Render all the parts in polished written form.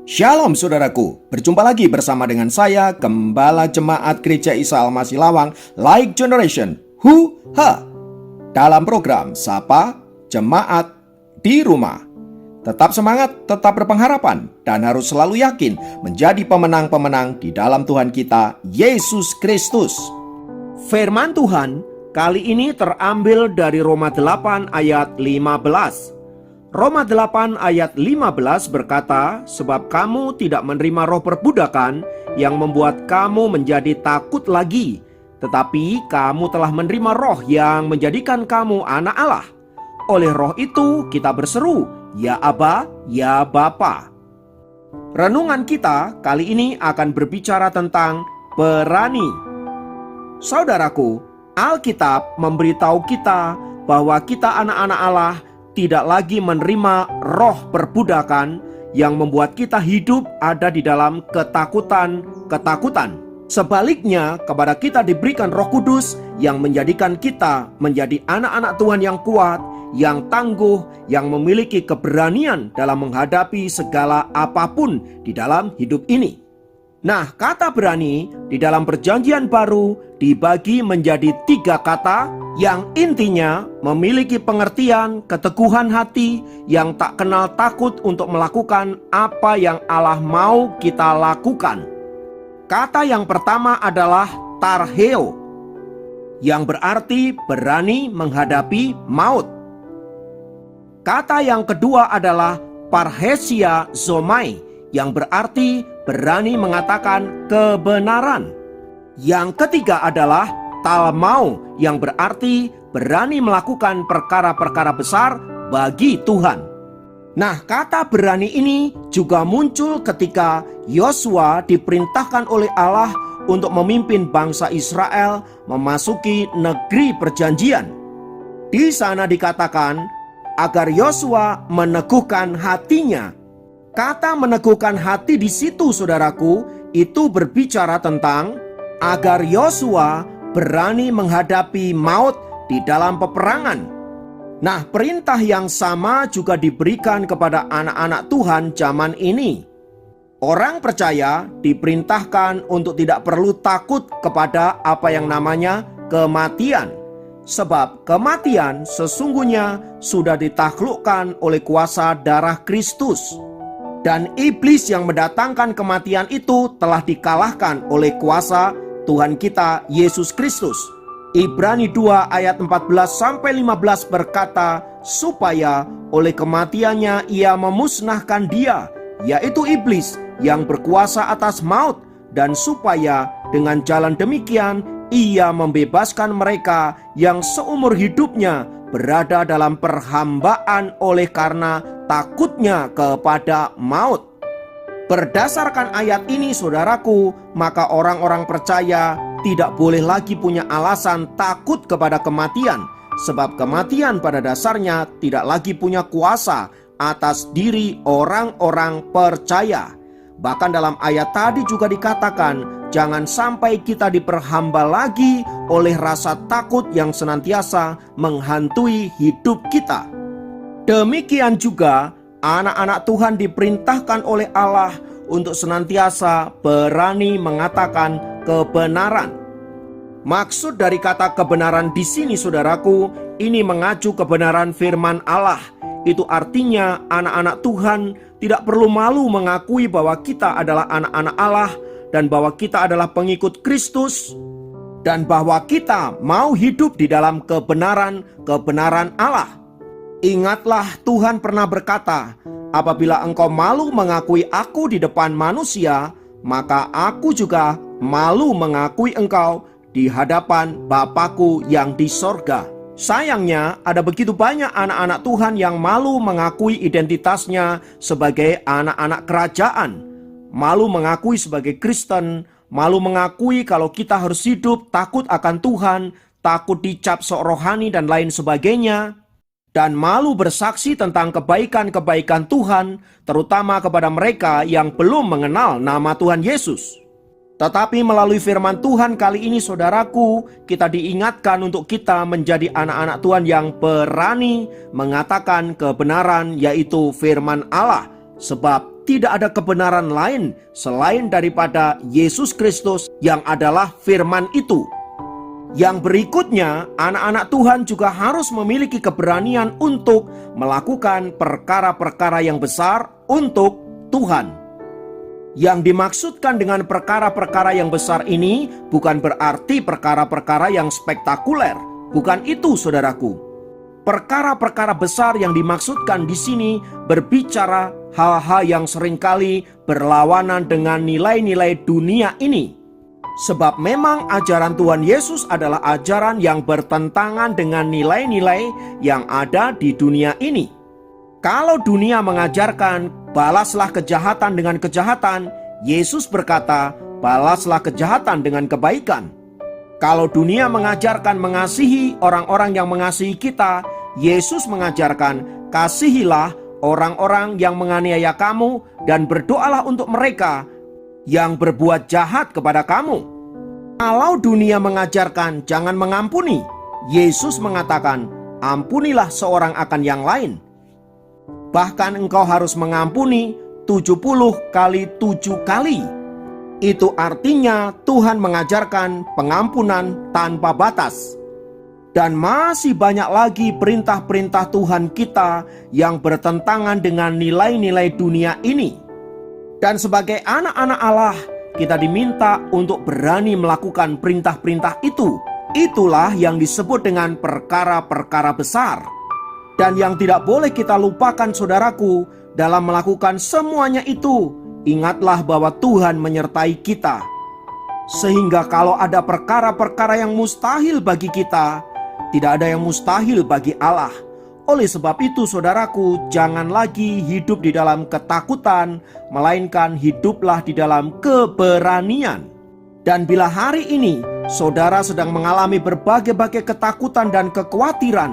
Shalom saudaraku, berjumpa lagi bersama dengan saya, Gembala Jemaat Gereja Isa Al-Masih Lawang, Like Generation, dalam program Sapa Jemaat di Rumah. Tetap semangat, tetap berpengharapan, dan harus selalu yakin menjadi pemenang-pemenang di dalam Tuhan kita, Yesus Kristus. Firman Tuhan kali ini terambil dari Roma 8 ayat 15. Roma 8 ayat 15 berkata, "Sebab kamu tidak menerima roh perbudakan yang membuat kamu menjadi takut lagi, tetapi kamu telah menerima roh yang menjadikan kamu anak Allah. Oleh roh itu kita berseru, ya Aba, ya Bapa." Renungan kita kali ini akan berbicara tentang berani. Saudaraku, Alkitab memberitahu kita bahwa kita anak-anak Allah tidak lagi menerima roh perbudakan yang membuat kita hidup ada di dalam ketakutan. Sebaliknya, kepada kita diberikan Roh Kudus yang menjadikan kita menjadi anak-anak Tuhan yang kuat, yang tangguh, yang memiliki keberanian dalam menghadapi segala apapun di dalam hidup ini. Nah, kata berani di dalam Perjanjian Baru dibagi menjadi 3 kata yang intinya memiliki pengertian keteguhan hati yang tak kenal takut untuk melakukan apa yang Allah mau kita lakukan. Kata yang pertama adalah tarheo, yang berarti berani menghadapi maut. Kata yang kedua adalah parhesia zomai, yang berarti berani mengatakan kebenaran. Yang ketiga adalah talmau, yang berarti berani melakukan perkara-perkara besar bagi Tuhan. Nah, kata berani ini juga muncul ketika Yosua diperintahkan oleh Allah untuk memimpin bangsa Israel memasuki negeri perjanjian. Di sana dikatakan agar Yosua meneguhkan hatinya. Kata meneguhkan hati di situ, saudaraku, itu berbicara tentang agar Yosua berani menghadapi maut di dalam peperangan. Nah, perintah yang sama juga diberikan kepada anak-anak Tuhan zaman ini. Orang percaya diperintahkan untuk tidak perlu takut kepada apa yang namanya kematian. Sebab kematian sesungguhnya sudah ditaklukkan oleh kuasa darah Kristus. Dan iblis yang mendatangkan kematian itu telah dikalahkan oleh kuasa Tuhan kita Yesus Kristus. Ibrani 2 ayat 14-15 berkata, supaya oleh kematiannya ia memusnahkan dia, yaitu iblis yang berkuasa atas maut, dan supaya dengan jalan demikian ia membebaskan mereka yang seumur hidupnya berada dalam perhambaan oleh karena takutnya kepada maut. Berdasarkan ayat ini, saudaraku, maka orang-orang percaya tidak boleh lagi punya alasan takut kepada kematian, sebab kematian pada dasarnya tidak lagi punya kuasa atas diri orang-orang percaya. Bahkan dalam ayat tadi juga dikatakan, jangan sampai kita diperhamba lagi oleh rasa takut yang senantiasa menghantui hidup kita. Demikian juga anak-anak Tuhan diperintahkan oleh Allah untuk senantiasa berani mengatakan kebenaran. Maksud dari kata kebenaran di sini, saudaraku, ini mengacu kebenaran firman Allah. Itu artinya anak-anak Tuhan tidak perlu malu mengakui bahwa kita adalah anak-anak Allah dan bahwa kita adalah pengikut Kristus, dan bahwa kita mau hidup di dalam kebenaran Allah. Ingatlah, Tuhan pernah berkata, apabila engkau malu mengakui aku di depan manusia, maka aku juga malu mengakui engkau di hadapan Bapakku yang di sorga. Sayangnya, ada begitu banyak anak-anak Tuhan yang malu mengakui identitasnya sebagai anak-anak kerajaan, malu mengakui sebagai Kristen, malu mengakui kalau kita harus hidup takut akan Tuhan, takut dicap sok rohani dan lain sebagainya, dan malu bersaksi tentang kebaikan-kebaikan Tuhan, terutama kepada mereka yang belum mengenal nama Tuhan Yesus. Tetapi melalui firman Tuhan kali ini, saudaraku, kita diingatkan untuk kita menjadi anak-anak Tuhan yang berani mengatakan kebenaran, yaitu firman Allah. Sebab tidak ada kebenaran lain selain daripada Yesus Kristus yang adalah firman itu. Yang berikutnya, anak-anak Tuhan juga harus memiliki keberanian untuk melakukan perkara-perkara yang besar untuk Tuhan. Yang dimaksudkan dengan perkara-perkara yang besar ini bukan berarti perkara-perkara yang spektakuler. Bukan itu, saudaraku. Perkara-perkara besar yang dimaksudkan di sini berbicara hal-hal yang seringkali berlawanan dengan nilai-nilai dunia ini. Sebab memang ajaran Tuhan Yesus adalah ajaran yang bertentangan dengan nilai-nilai yang ada di dunia ini. Kalau dunia mengajarkan balaslah kejahatan dengan kejahatan, Yesus berkata balaslah kejahatan dengan kebaikan. Kalau dunia mengajarkan mengasihi orang-orang yang mengasihi kita, Yesus mengajarkan kasihilah orang-orang yang menganiaya kamu dan berdoalah untuk mereka yang berbuat jahat kepada kamu. Kalau dunia mengajarkan jangan mengampuni, Yesus mengatakan ampunilah seorang akan yang lain. Bahkan engkau harus mengampuni 70 kali 7 kali. Itu artinya Tuhan mengajarkan pengampunan tanpa batas. Dan masih banyak lagi perintah-perintah Tuhan kita yang bertentangan dengan nilai-nilai dunia ini. Dan sebagai anak-anak Allah, kita diminta untuk berani melakukan perintah-perintah itu. Itulah yang disebut dengan perkara-perkara besar. Dan yang tidak boleh kita lupakan, saudaraku, dalam melakukan semuanya itu, ingatlah bahwa Tuhan menyertai kita. Sehingga kalau ada perkara-perkara yang mustahil bagi kita, tidak ada yang mustahil bagi Allah. Oleh sebab itu, saudaraku, jangan lagi hidup di dalam ketakutan, melainkan hiduplah di dalam keberanian. Dan bila hari ini saudara sedang mengalami berbagai-bagai ketakutan dan kekhawatiran,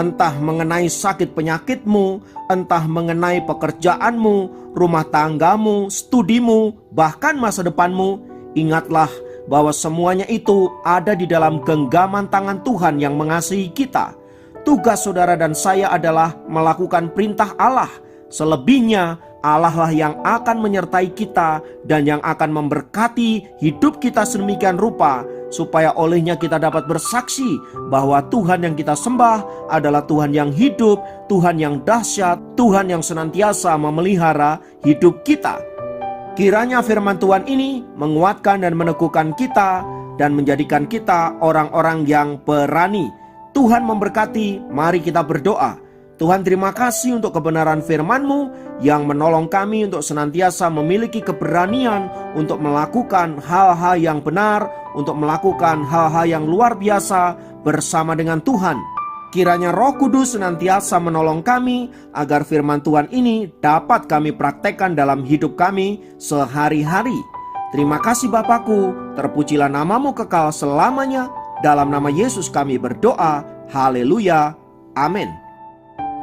entah mengenai sakit penyakitmu, entah mengenai pekerjaanmu, rumah tanggamu, studimu, bahkan masa depanmu, ingatlah bahwa semuanya itu ada di dalam genggaman tangan Tuhan yang mengasihi kita. Tugas saudara dan saya adalah melakukan perintah Allah. Selebihnya Allah lah yang akan menyertai kita dan yang akan memberkati hidup kita sedemikian rupa, supaya olehnya kita dapat bersaksi bahwa Tuhan yang kita sembah adalah Tuhan yang hidup, Tuhan yang dahsyat, Tuhan yang senantiasa memelihara hidup kita. Kiranya firman Tuhan ini menguatkan dan meneguhkan kita dan menjadikan kita orang-orang yang berani. Tuhan memberkati, mari kita berdoa. Tuhan, terima kasih untuk kebenaran firman-Mu yang menolong kami untuk senantiasa memiliki keberanian untuk melakukan hal-hal yang benar, untuk melakukan hal-hal yang luar biasa bersama dengan Tuhan. Kiranya Roh Kudus senantiasa menolong kami agar firman Tuhan ini dapat kami praktekkan dalam hidup kami sehari-hari. Terima kasih Bapakku, terpujilah nama-Mu kekal selamanya. Dalam nama Yesus kami berdoa, haleluya, amin.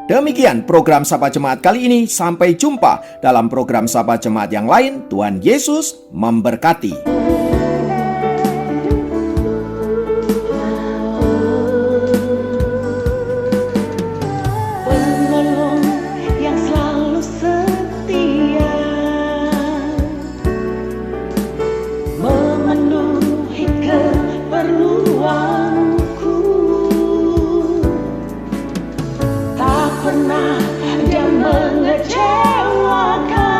Demikian program Sapa Jemaat kali ini. Sampai jumpa dalam program Sapa Jemaat yang lain. Tuhan Yesus memberkati. Dia mengecewakan.